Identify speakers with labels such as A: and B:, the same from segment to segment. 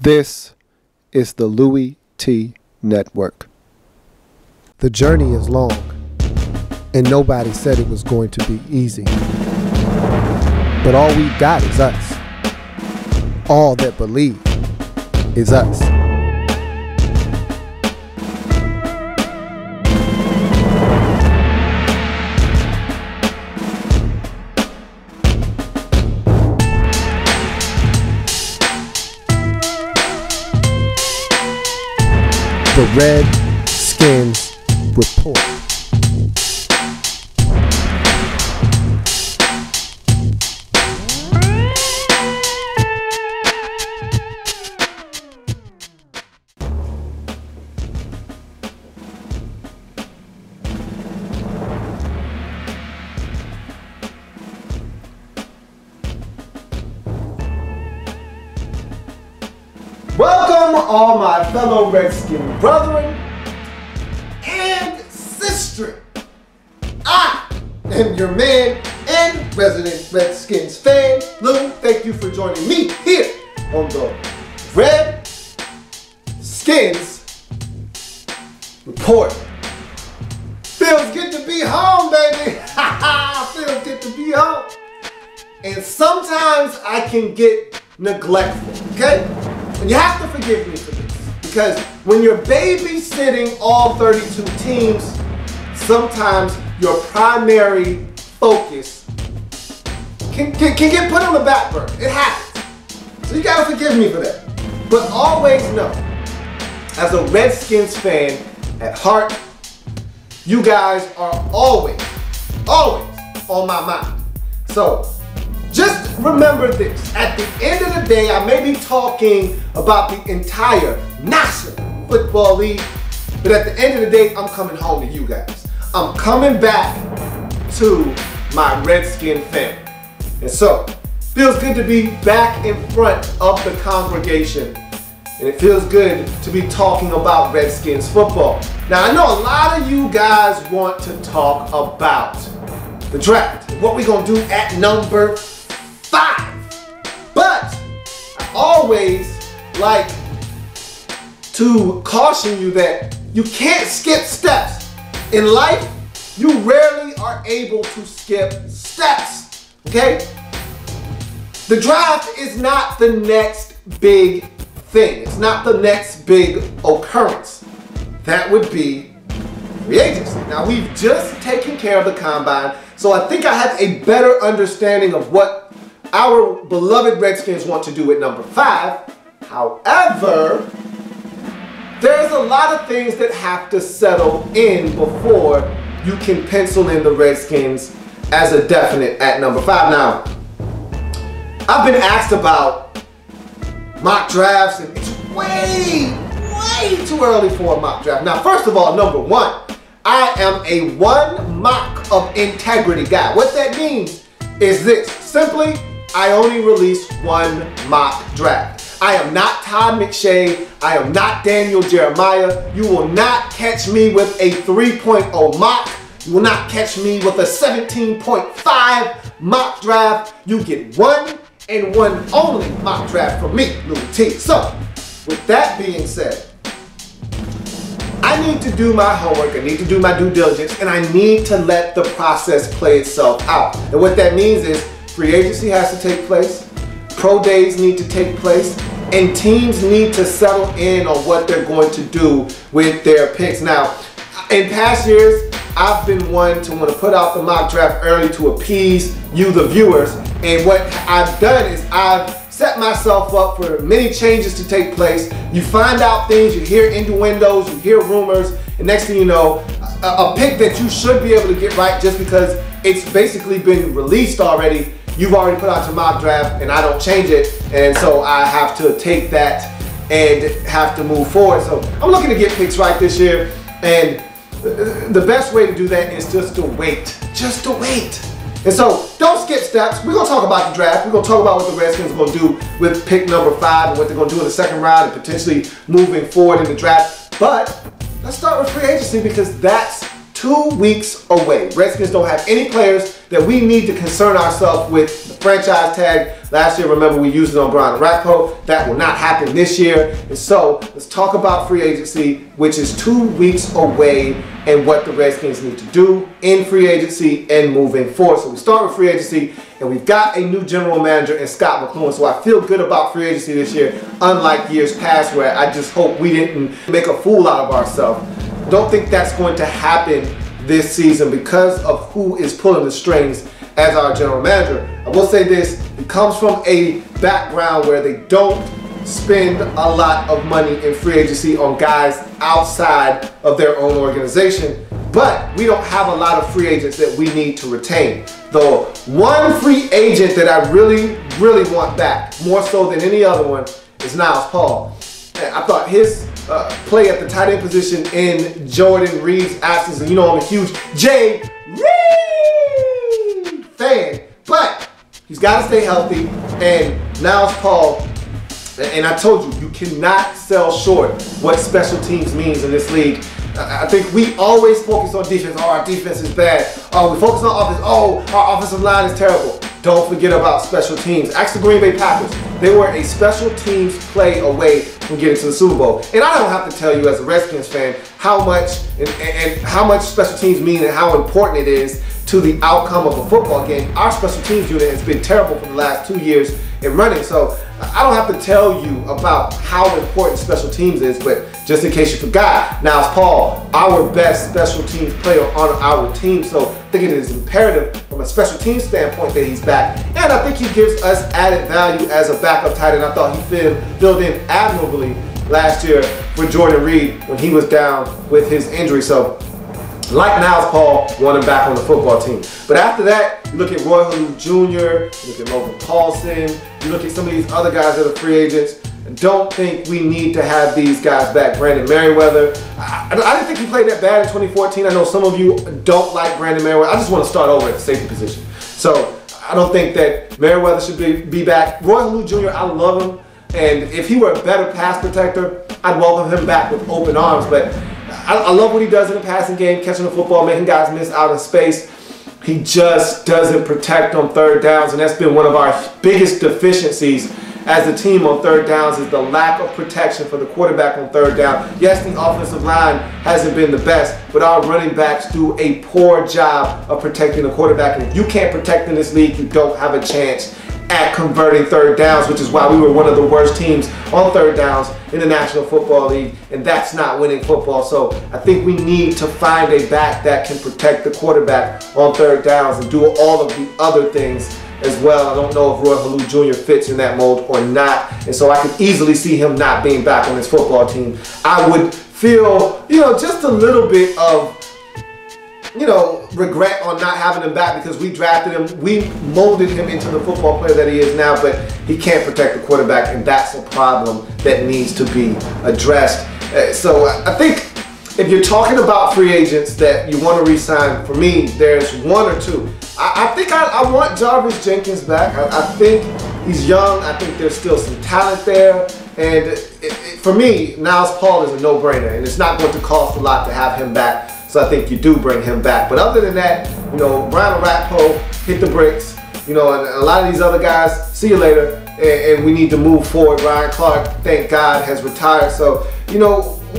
A: This is the Louis T. Network. The journey is long, and nobody said it was going to be easy. But all we've got is us. All that believe is us. The Redskins Report.
B: Welcome, all my fellow Redskin brethren and sister. I am your man and resident Redskins fan, Lou. Thank you for joining me here on the Redskins Report. Feels good to be home, baby. Feels good to be home. And sometimes I can get neglectful, okay? And you have to forgive me for this, because when you're babysitting all 32 teams, sometimes your primary focus can get put on the back burner. It happens. So you gotta forgive me for that. But always know, as a Redskins fan at heart, you guys are always on my mind. So just remember this, at the end of the day, I may be talking about the entire National Football League, but at the end of the day, I'm coming home to you guys. I'm coming back to my Redskin family. And so, feels good to be back in front of the congregation, and it feels good to be talking about Redskins football. Now, I know a lot of you guys want to talk about the draft, what we're gonna do at number 5. But I always like to caution you that you can't skip steps. In life, you rarely are able to skip steps, okay? The draft is not the next big thing. It's not the next big occurrence. That would be free agency. Now, we've just taken care of the combine, so I think I have a better understanding of what our beloved Redskins want to do at number 5. However, there's a lot of things that have to settle in before you can pencil in the Redskins as a definite at number 5. Now, I've been asked about mock drafts, and it's way too early for a mock draft. Now, first of all, number 1, I am a one mock of integrity guy. What that means is this: simply, I only release one mock draft. I am not Todd McShay. I am not Daniel Jeremiah. You will not catch me with a 3.0 mock. You will not catch me with a 17.5 mock draft. You get one and one only mock draft from me, Louis T. So, with that being said, I need to do my homework, I need to do my due diligence, and I need to let the process play itself out. And what that means is free agency has to take place, pro days need to take place, and teams need to settle in on what they're going to do with their picks. Now, in past years, I've been one to want to put out the mock draft early to appease you, the viewers. And what I've done is I've set myself up for many changes to take place. You find out things, you hear innuendos, you hear rumors, and next thing you know, a pick that you should be able to get right just because it's basically been released already, you've already put out your mock draft and I don't change it, and so I have to take that and have to move forward. So I'm looking to get picks right this year, and the best way to do that is just to wait. And so don't skip steps. We're gonna talk about the draft. We're gonna talk about what the Redskins are gonna do with pick number 5 and what they're gonna do in the second round and potentially moving forward in the draft. But let's start with free agency, because that's 2 weeks away. Redskins don't have any players that we need to concern ourselves with. The franchise tag, last year, remember, we used it on Brian Orakpo. That will not happen this year. And so let's talk about free agency, which is 2 weeks away, and what the Redskins need to do in free agency and moving forward. So we start with free agency, and we've got a new general manager in Scott McCloughan. So I feel good about free agency this year, unlike years past where I just hope we didn't make a fool out of ourselves. Don't think that's going to happen this season because of who is pulling the strings as our general manager. I will say this, he comes from a background where they don't spend a lot of money in free agency on guys outside of their own organization, but we don't have a lot of free agents that we need to retain. The one free agent that I really want back, more so than any other one, is Niles Paul. And I thought his play at the tight end position in Jordan Reed's absence, and you know I'm a huge Jay Reed fan, but he's got to stay healthy, and Niles Paul, and I told you, you cannot sell short what special teams means in this league. I think we always focus on defense. Oh, our defense is bad. Oh, we focus on offense. Oh, our offensive line is terrible. Don't forget about special teams. Ask the Green Bay Packers. They were a special teams play away from getting to the Super Bowl. And I don't have to tell you as a Redskins fan how much and how much special teams mean and how important it is to the outcome of a football game. Our special teams unit has been terrible for the last 2 years in running. So I don't have to tell you about how important special teams is, but just in case you forgot, Niles Paul, our best special teams player on our team. So I think it is imperative from a special teams standpoint that he's back. And I think he gives us added value as a backup tight end. I thought he filled in admirably last year for Jordan Reed when he was down with his injury. So like Niles Paul, want him back on the football team. But after that, you look at Roy Halou Jr., you look at Logan Paulson, you look at some of these other guys that are free agents. Don't think we need to have these guys back. Brandon Merriweather, I didn't think he played that bad in 2014. I know some of you don't like Brandon Merriweather. I just want to start over at the safety position. So I don't think that Merriweather should be back. Roy Halou Jr., I love him. And if he were a better pass protector, I'd welcome him back with open arms. But I love what he does in the passing game, catching the football, making guys miss out in space. He just doesn't protect on third downs, and that's been one of our biggest deficiencies as a team on third downs, is the lack of protection for the quarterback on third down. Yes, the offensive line hasn't been the best, but our running backs do a poor job of protecting the quarterback. And if you can't protect in this league, you don't have a chance at converting third downs, which is why we were one of the worst teams on third downs in the National Football League, and that's not winning football. So I think we need to find a back that can protect the quarterback on third downs and do all of the other things as well. I don't know if Roy Halou Jr. fits in that mold or not, and so I could easily see him not being back on this football team. I would feel, just a little bit of regret on not having him back because we drafted him, we molded him into the football player that he is now, but he can't protect the quarterback, and that's a problem that needs to be addressed. So I think if you're talking about free agents that you want to re-sign, for me, there's one or two. I think I want Jarvis Jenkins back. I think he's young. I think there's still some talent there. And for me, Niles Paul is a no-brainer, and it's not going to cost a lot to have him back. So I think you do bring him back. But other than that, Brian Orakpo hit the bricks, and a lot of these other guys, see you later. And we need to move forward. Ryan Clark, thank God, has retired. So,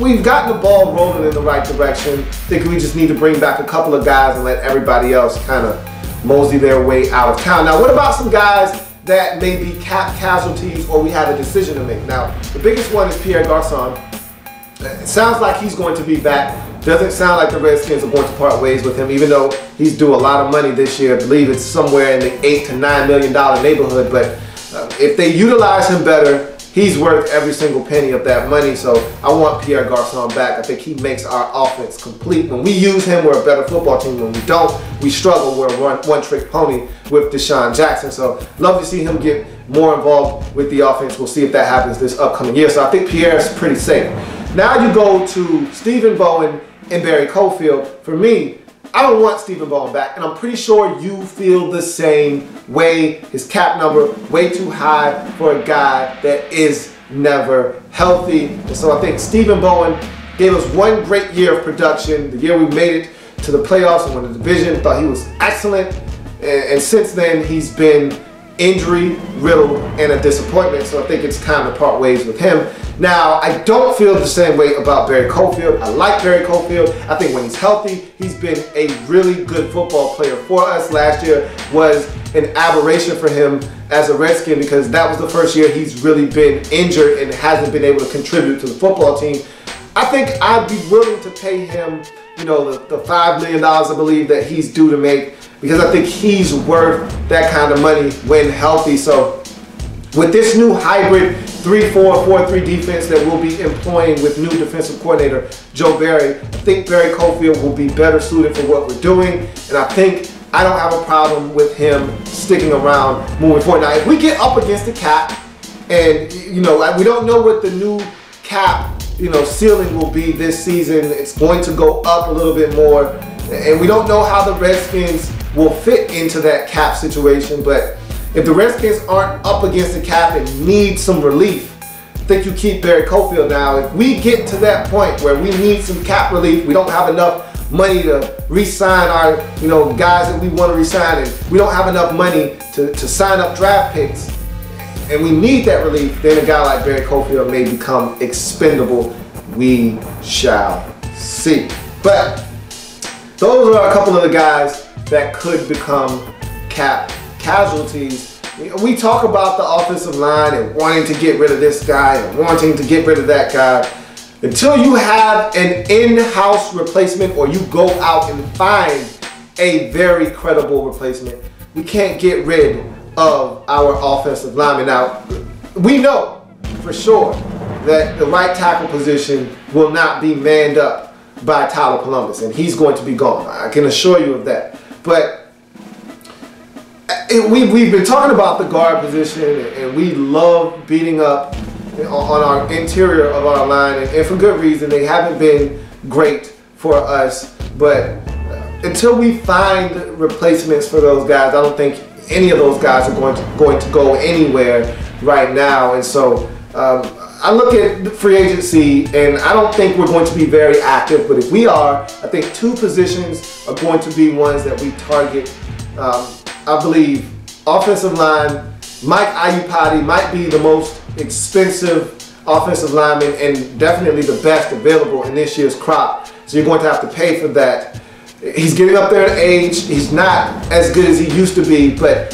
B: we've gotten the ball rolling in the right direction. I think we just need to bring back a couple of guys and let everybody else kind of mosey their way out of town. Now, what about some guys that may be cap casualties or we have a decision to make? Now, the biggest one is Pierre Garçon. It sounds like he's going to be back. Doesn't sound like the Redskins are going to part ways with him, even though he's due a lot of money this year. I believe it's somewhere in the $8 to $9 million neighborhood. But if they utilize him better, he's worth every single penny of that money. So I want Pierre Garçon back. I think he makes our offense complete. When we use him, we're a better football team. When we don't, we struggle. We're a one-trick pony with Deshaun Jackson. So love to see him get more involved with the offense. We'll see if that happens this upcoming year. So I think Pierre's pretty safe. Now you go to Stephen Bowen and Barry Cofield. For me, I don't want Stephen Bowen back, and I'm pretty sure you feel the same way. His cap number way too high for a guy that is never healthy. And so I think Stephen Bowen gave us one great year of production, the year we made it to the playoffs and won the division. Thought he was excellent. And since then, he's been injury riddled and a disappointment. So I think it's time to part ways with him. Now, I don't feel the same way about Barry Cofield. I like Barry Cofield. I think when he's healthy, he's been a really good football player for us. Last year was an aberration for him as a Redskin because that was the first year he's really been injured and hasn't been able to contribute to the football team. I think I'd be willing to pay him, you know, the $5 million I believe that he's due to make, because I think he's worth that kind of money when healthy. So with this new hybrid 3-4, 4-3 defense that we'll be employing with new defensive coordinator Joe Barry, I think Barry Cofield will be better suited for what we're doing. And I think I don't have a problem with him sticking around moving forward. Now, if we get up against the cap, and you know, we don't know what the new cap, you know, ceiling will be this season. It's going to go up a little bit more, and we don't know how the Redskins will fit into that cap situation. But if the Redskins aren't up against the cap and need some relief, I think you keep Barry Cofield. Now, if we get to that point where we need some cap relief, we don't have enough money to re-sign our, you know, guys that we want to re-sign, and we don't have enough money to sign up draft picks, and we need that relief, then a guy like Barry Cofield may become expendable. We shall see. But those are a couple of the guys that could become cap casualties. We talk about the offensive line and wanting to get rid of this guy and wanting to get rid of that guy. Until you have an in-house replacement or you go out and find a very credible replacement, we can't get rid of our offensive lineman. Now, we know for sure that the right tackle position will not be manned up by Tyler Columbus, and he's going to be gone. I can assure you of that. But we've been talking about the guard position, and we love beating up on our interior of our line, and for good reason. They haven't been great for us, but until we find replacements for those guys, I don't think any of those guys are going to go anywhere right now. And so I look at free agency, and I don't think we're going to be very active, but if we are, I think two positions are going to be ones that we target. I believe offensive line, Mike Iupati might be the most expensive offensive lineman and definitely the best available in this year's crop. So you're going to have to pay for that. He's getting up there in age. He's not as good as he used to be, but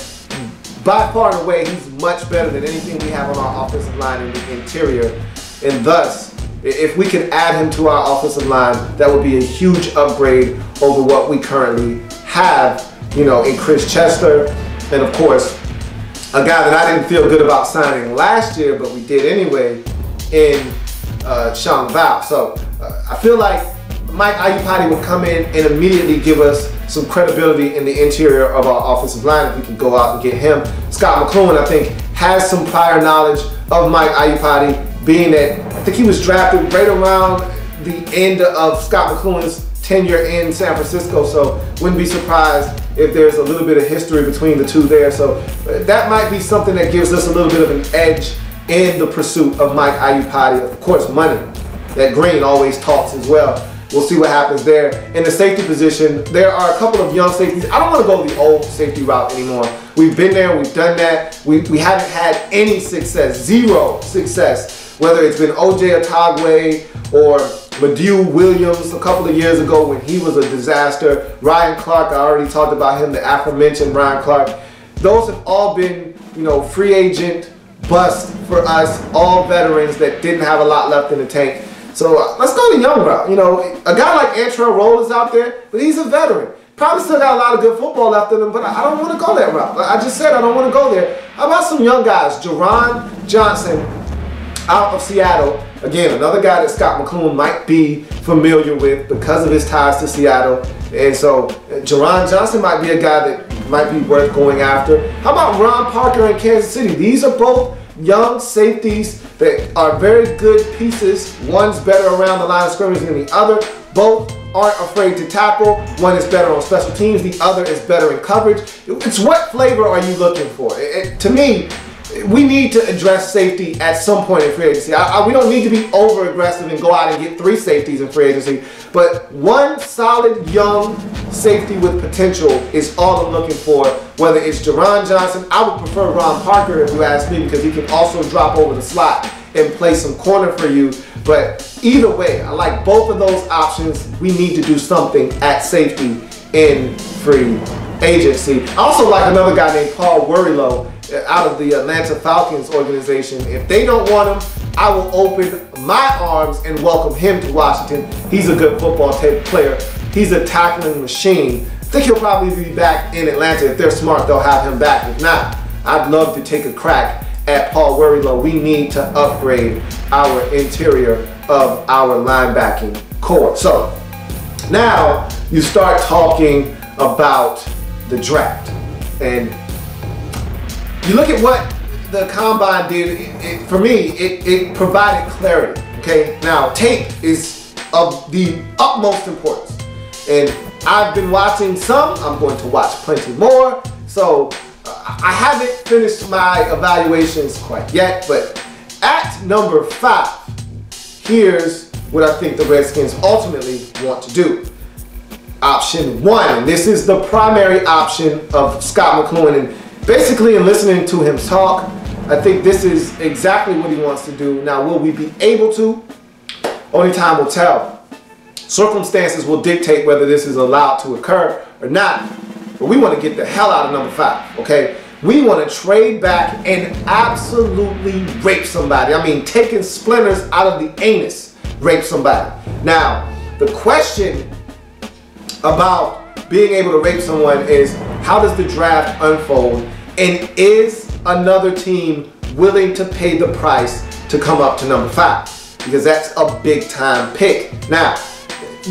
B: by far and away, he's much better than anything we have on our offensive line in the interior. And thus, if we can add him to our offensive line, that would be a huge upgrade over what we currently have, you know, in Chris Chester. And of course, a guy that I didn't feel good about signing last year, but we did anyway, in Sean Val. So I feel like Mike Iupati would come in and immediately give us some credibility in the interior of our offensive line if we could go out and get him. Scott McCloughan, I think, has some prior knowledge of Mike Iupati, being that I think he was drafted right around the end of Scott McCloughan's tenure in San Francisco, so wouldn't be surprised if there's a little bit of history between the two there. So that might be something that gives us a little bit of an edge in the pursuit of Mike Iupati. Of course, money. That Green always talks as well. We'll see what happens there. In the safety position, there are a couple of young safeties. I don't want to go the old safety route anymore. We've been there, we've done that. We haven't had any success, zero success, whether it's been O.J. Otagwe or Mediu Williams a couple of years ago when he was a disaster. Ryan Clark, I already talked about him, the aforementioned Ryan Clark. Those have all been, you know, free agent bust for us, all veterans that didn't have a lot left in the tank. So let's go the young route. You know, a guy like Antrell Roll is out there, but he's a veteran. Probably still got a lot of good football left in him, but I don't want to go that route. Like I just said, I don't want to go there. How about some young guys? Jerron Johnson out of Seattle. Again, another guy that Scott McCloughan might be familiar with because of his ties to Seattle. And so Jerron Johnson might be a guy that might be worth going after. How about Ron Parker in Kansas City? These are both young safeties that are very good pieces. One's better around the line of scrimmage than the other. Both aren't afraid to tackle. One is better on special teams. The other is better in coverage. It's what flavor are you looking for? To me, we need to address safety at some point in free agency. We don't need to be over aggressive and go out and get 3 safeties in free agency, but one solid young safety with potential is all I'm looking for. Whether it's Jerron Johnson, I would prefer Ron Parker if you ask me, because he can also drop over the slot and play some corner for you. But either way, I like both of those options. We need to do something at safety in free agency. I also like another guy named Paul Worrilow out of the Atlanta Falcons organization. If they don't want him, I will open my arms and welcome him to Washington. He's a good football player. He's a tackling machine. I think he'll probably be back in Atlanta. If they're smart, they'll have him back. If not, I'd love to take a crack at Paul Worrilow. We need to upgrade our interior of our linebacking core. So now you start talking about the draft, and you look at what the combine did. For me, it provided clarity. Okay, now tape is of the utmost importance, and I've been watching some. I'm going to watch plenty more. So I haven't finished my evaluations quite yet, but at number 5, here's what I think the Redskins ultimately want to do. Option 1, and this is the primary option of Scott McCloughan, and basically in listening to him talk, I think this is exactly what he wants to do. Now, will we be able to? Only time will tell. Circumstances will dictate whether this is allowed to occur or not. But we want to get the hell out of number 5, okay? We want to trade back and absolutely rape somebody. I mean, taking splinters out of the anus, rape somebody. Now, the question about being able to rape someone is, how does the draft unfold? And is another team willing to pay the price to come up to number 5? Because that's a big time pick. Now,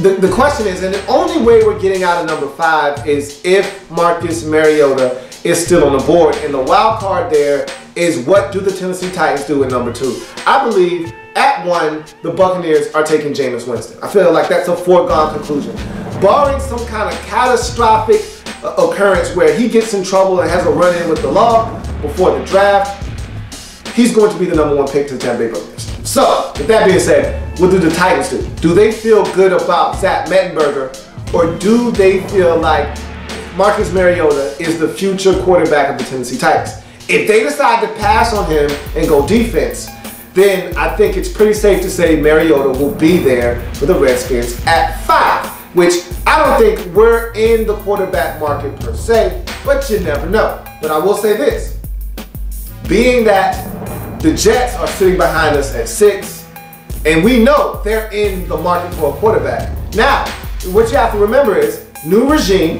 B: the question is, and the only way we're getting out of number 5 is if Marcus Mariota is still on the board. And the wild card there is, what do the Tennessee Titans do at number 2? I believe at 1, the Buccaneers are taking Jameis Winston. I feel like that's a foregone conclusion. Barring some kind of catastrophic occurrence where he gets in trouble and has a run-in with the law before the draft, he's going to be the number 1 pick to the Tampa Bay Buccaneers. So, with that being said, what do the Titans do? Do they feel good about Zach Mettenberger, or do they feel like Marcus Mariota is the future quarterback of the Tennessee Titans? If they decide to pass on him and go defense, then I think it's pretty safe to say Mariota will be there for the Redskins at 5, which I don't think we're in the quarterback market per se, but you never know. But I will say this, being that the Jets are sitting behind us at 6, and we know they're in the market for a quarterback. Now, what you have to remember is, new regime,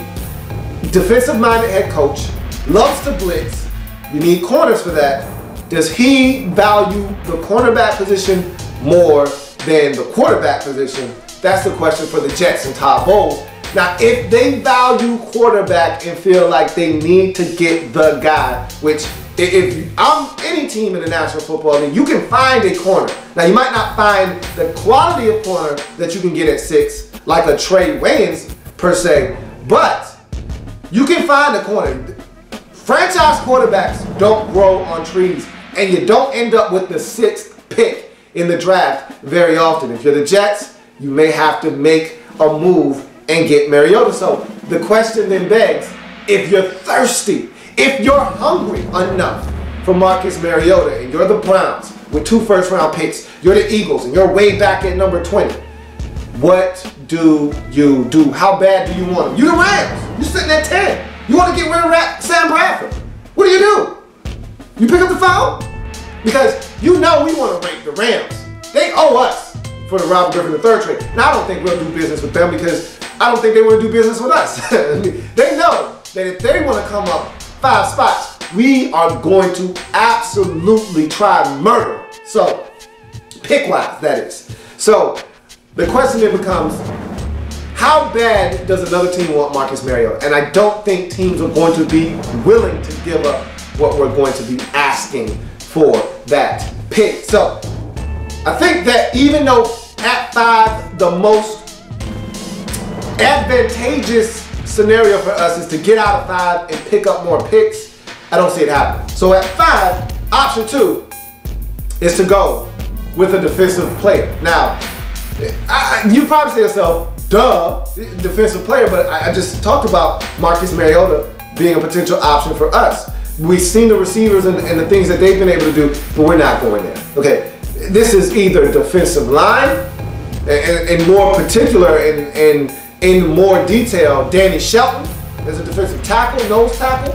B: defensive-minded head coach, loves to blitz. You need corners for that. Does he value the cornerback position more than the quarterback position? That's the question for the Jets and Todd Bowles. Now, if they value quarterback and feel like they need to get the guy, which if I'm any team in the National Football League, you can find a corner. Now, you might not find the quality of corner that you can get at 6, like a Trey Wayans per se, but you can find a corner. Franchise quarterbacks don't grow on trees, and you don't end up with the 6th pick in the draft very often. If you're the Jets, you may have to make a move and get Mariota. So the question then begs, if you're thirsty, if you're hungry enough for Marcus Mariota, and you're the Browns with 2 first-round picks, you're the Eagles, and you're way back at number 20, what do you do? How bad do you want him? You're the Rams. You're sitting at 10. You want to get rid of Sam Bradford. What do? You pick up the phone? Because you know we want to rank the Rams. They owe us for the Robert Griffin III trade. Now, I don't think we'll do business with them, because I don't think they want to do business with us. They know that if they want to come up 5 spots, we are going to absolutely try and murder. So, pick-wise, that is. So, the question then becomes, how bad does another team want Marcus Mariota? And I don't think teams are going to be willing to give up what we're going to be asking for that pick. So, I think that even though at 5, the most advantageous scenario for us is to get out of 5 and pick up more picks, I don't see it happening. So at 5, Option 2 is to go with a defensive player. Now, you probably say to yourself, duh, defensive player, but I just talked about Marcus Mariota being a potential option for us. We've seen the receivers and the things that they've been able to do, but we're not going there. Okay, this is either defensive line, and more particular and in more detail, Danny Shelton as a defensive tackle, nose tackle,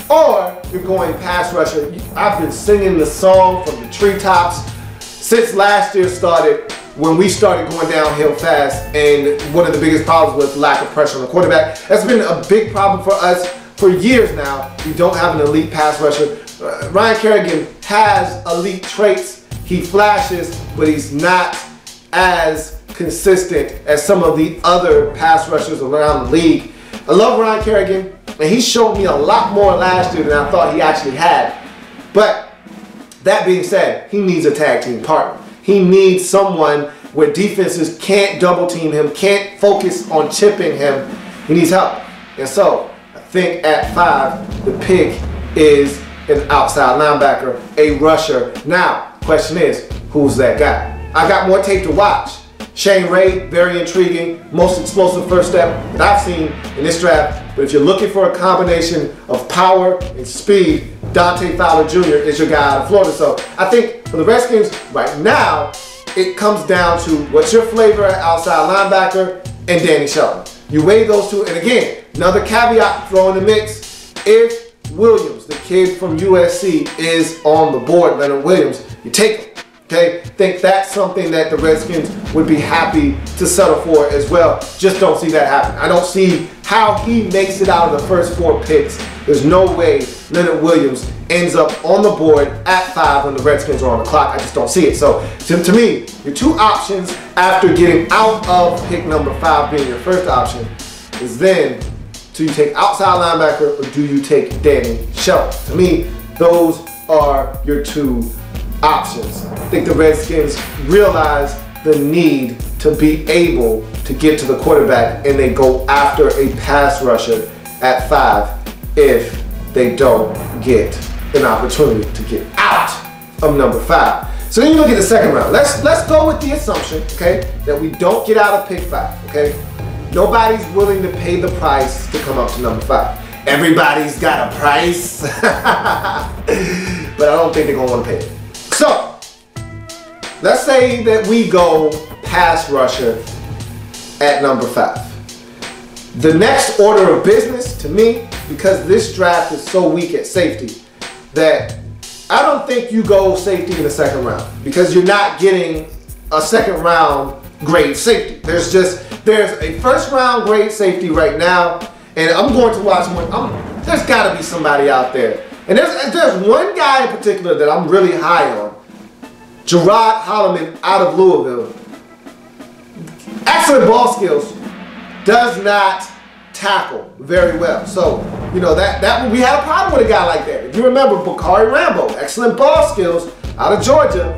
B: or you're going pass rusher. I've been singing the song from the treetops since last year started, when we started going downhill fast, and one of the biggest problems was lack of pressure on the quarterback. That's been a big problem for us for years now. We don't have an elite pass rusher. Ryan Kerrigan has elite traits. He flashes, but he's not as consistent as some of the other pass rushers around the league. I love Ryan Kerrigan, and he showed me a lot more last year than I thought he actually had. But that being said, he needs a tag team partner. He needs someone where defenses can't double team him, can't focus on chipping him. He needs help. And so I think at 5, the pick is an outside linebacker, a rusher. Now, question is, who's that guy? I got more tape to watch. Shane Ray, very intriguing, most explosive first step that I've seen in this draft. But if you're looking for a combination of power and speed, Dante Fowler Jr. is your guy out of Florida. So I think for the Redskins right now, it comes down to what's your flavor at outside linebacker and Danny Shelton. You weigh those two, and again, another caveat throw in the mix. If Williams, the kid from USC, is on the board, Leonard Williams, you take him. Okay, think that's something that the Redskins would be happy to settle for as well. Just don't see that happen. I don't see how he makes it out of the first 4 picks. There's no way Leonard Williams ends up on the board at 5 when the Redskins are on the clock. I just don't see it. So to me, your 2 options after getting out of pick number 5 being your first option is then, do you take outside linebacker or do you take Danny Shelton? To me, those are your 2 options. I think the Redskins realize the need to be able to get to the quarterback, and they go after a pass rusher at 5 if they don't get an opportunity to get out of number 5. So then you look at the second round. Let's go with the assumption, okay, that we don't get out of pick 5, okay? Nobody's willing to pay the price to come up to number 5. Everybody's got a price, but I don't think they're gonna want to pay it. So, let's say that we go pass rusher at number 5. The next order of business to me, because this draft is so weak at safety, that I don't think you go safety in the second round, because you're not getting a second round grade safety. There's a first round grade safety right now, and I'm going to watch one. There's got to be somebody out there. And there's one guy in particular that I'm really high on. Gerard Holloman out of Louisville. Excellent ball skills. Does not tackle very well. So, you know, that we had a problem with a guy like that. If you remember, Bakari Rambo, excellent ball skills out of Georgia.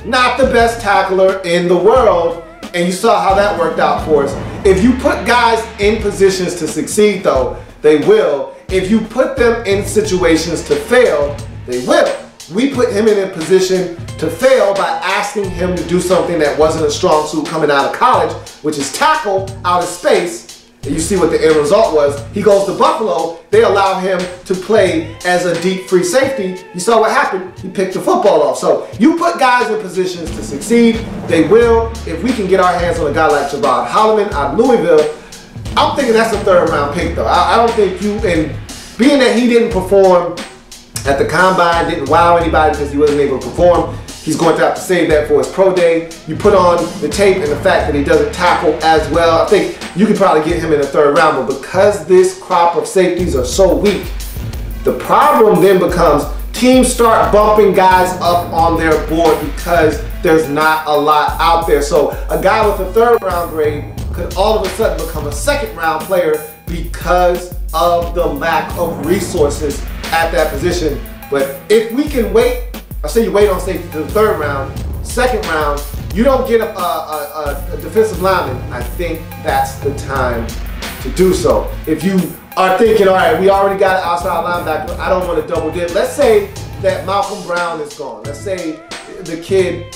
B: Not the best tackler in the world. And you saw how that worked out for us. If you put guys in positions to succeed, though, they will. If you put them in situations to fail, they will. We put him in a position to fail by asking him to do something that wasn't a strong suit coming out of college, which is tackle out of space. And you see what the end result was. He goes to Buffalo. They allow him to play as a deep free safety. You saw what happened. He picked the football off. So you put guys in positions to succeed, they will. If we can get our hands on a guy like Gerard Holloman out of Louisville, I'm thinking that's a third round pick though. I don't think you, and being that he didn't perform at the combine, didn't wow anybody because he wasn't able to perform, he's going to have to save that for his pro day. You put on the tape and the fact that he doesn't tackle as well, I think you could probably get him in the third round. But because this crop of safeties are so weak, the problem then becomes teams start bumping guys up on their board because there's not a lot out there. So a guy with a third round grade could all of a sudden become a second round player because of the lack of resources at that position. But if we can wait, I say you wait on safety to the third round, second round, you don't get a defensive lineman, I think that's the time to do so. If you are thinking, all right, we already got an outside linebacker, I don't want to double dip. Let's say that Malcolm Brown is gone. Let's say the kid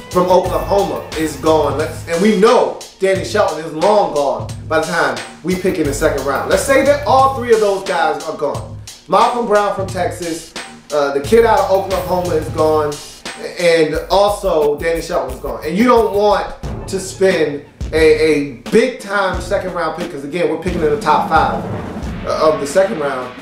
B: from Oklahoma is gone. And we know Danny Shelton is long gone by the time we pick in the second round. Let's say that all three of those guys are gone. Malcolm Brown from Texas, the kid out of Oklahoma is gone, and also Danny Shelton is gone. And you don't want to spend a big time second round pick, because again, we're picking in the top 5 of the second round.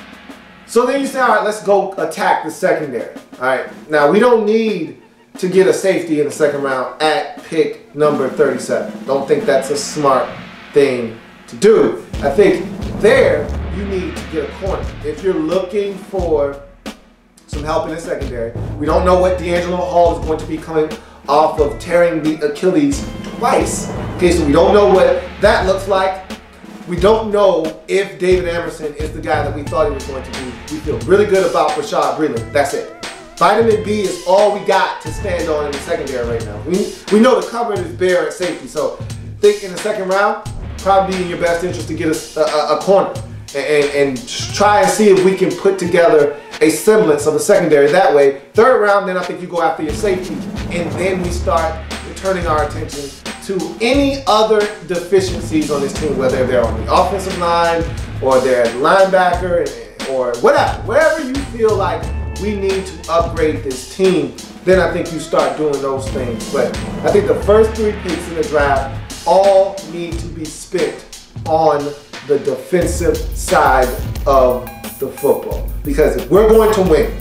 B: So then you say, all right, let's go attack the secondary. All right, now we don't need to get a safety in the second round at pick number 37. Don't think that's a smart thing to do. I think there you need to get a corner. If you're looking for some help in the secondary, we don't know what D'Angelo Hall is going to be coming off of tearing the Achilles twice. Okay, so we don't know what that looks like. We don't know if David Emerson is the guy that we thought he was going to be. We feel really good about Rashad Breeland. That's it. Vitamin B is all we got to stand on in the secondary right now. We know the cupboard is bare at safety, so think in the second round, probably in your best interest to get a corner and try and see if we can put together a semblance of a secondary that way. Third round, then I think you go after your safety, and then we start turning our attention to any other deficiencies on this team, whether they're on the offensive line or they're at linebacker or whatever. Wherever you feel like we need to upgrade this team, then I think you start doing those things. But I think the first 3 picks in the draft all need to be spent on the defensive side of the football. Because if we're going to win,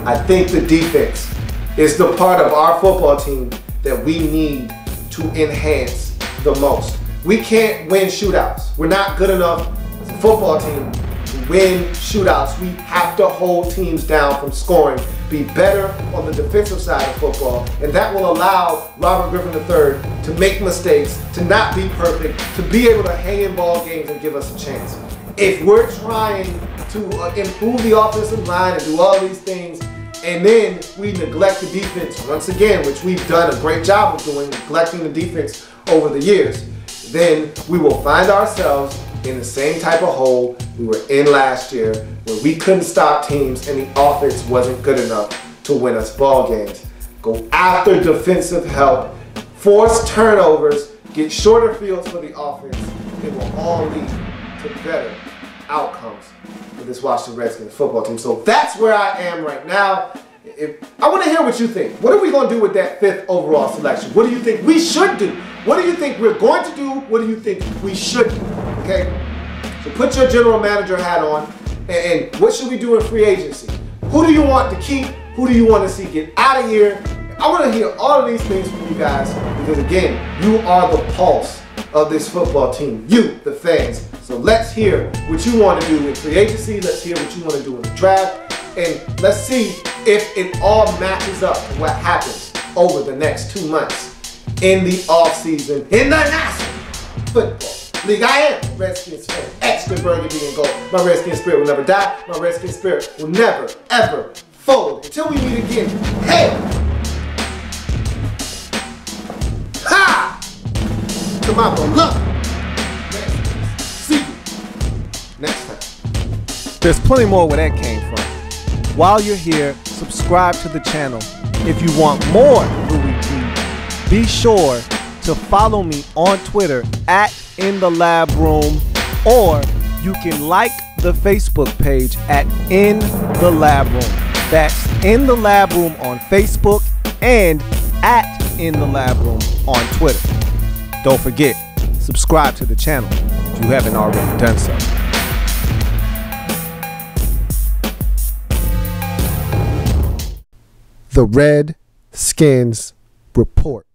B: I think the defense is the part of our football team that we need to enhance the most. We can't win shootouts. We're not good enough as a football team to win shootouts. We have to hold teams down from scoring, be better on the defensive side of football, and that will allow Robert Griffin III to make mistakes, to not be perfect, to be able to hang in ball games and give us a chance. If we're trying to improve the offensive line and do all these things, and then we neglect the defense once again, which we've done a great job of doing, neglecting the defense over the years, then we will find ourselves in the same type of hole we were in last year, where we couldn't stop teams and the offense wasn't good enough to win us ball games. Go after defensive help, force turnovers, get shorter fields for the offense. It will all lead to better outcomes for this Washington Redskins football team. So that's where I am right now. I want to hear what you think. What are we going to do with that 5th overall selection? What do you think we should do? What do you think we're going to do? What do you think we should do? Okay? So put your general manager hat on, and what should we do in free agency? Who do you want to keep? Who do you want to see get out of here? I want to hear all of these things from you guys, because again, you are the pulse of this football team. You, the fans. So let's hear what you want to do in free agency. Let's hear what you want to do in the draft. And let's see if it all matches up to what happens over the next 2 months in the offseason in the National Football League. I am a Redskins fan. Extra burgundy and gold. My Redskins spirit will never die. My Redskins spirit will never, ever fold. Until we meet again. Hail! Ha! To my beloved Redskins. See you next time.
A: There's plenty more where that came from. While you're here, subscribe to the channel. If you want more Louis T, be sure to follow me on Twitter at InTheLabRoom, or you can like the Facebook page at In The Lab Room. That's In The Lab Room on Facebook and at In The Lab Room on Twitter. Don't forget, subscribe to the channel if you haven't already done so. The Redskins Report.